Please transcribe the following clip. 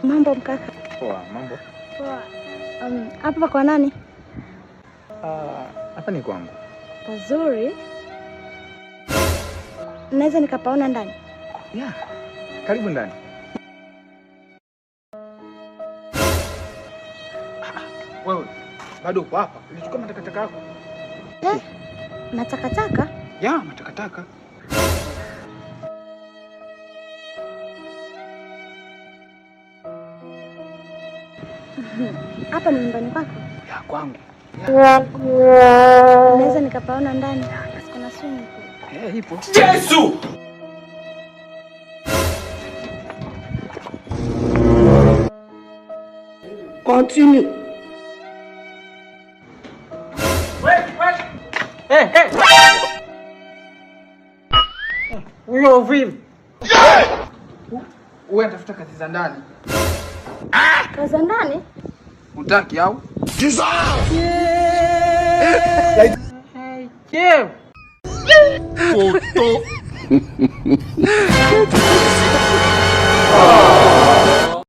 Mambo mkaka. Poa, mambo? Poa. Hapa kwa nani? Hapa ni kwangu. Pazuri. Naweza nikapaona ndani? Yeah. Karibu ndani. Wewe bado uko hapa? Ulichukua matakataka yako? Matakataka? Yeah, matakataka. Hapa ni nyumbani kwako? Ya kwangu. Naweza nikapaona ndani? Kuna swimming pool. Ipo. Yesu! Continue. Huyo vipi? Wewe unatafuta kazi za ndani. Kazi za ndani? Utaki au? Foto.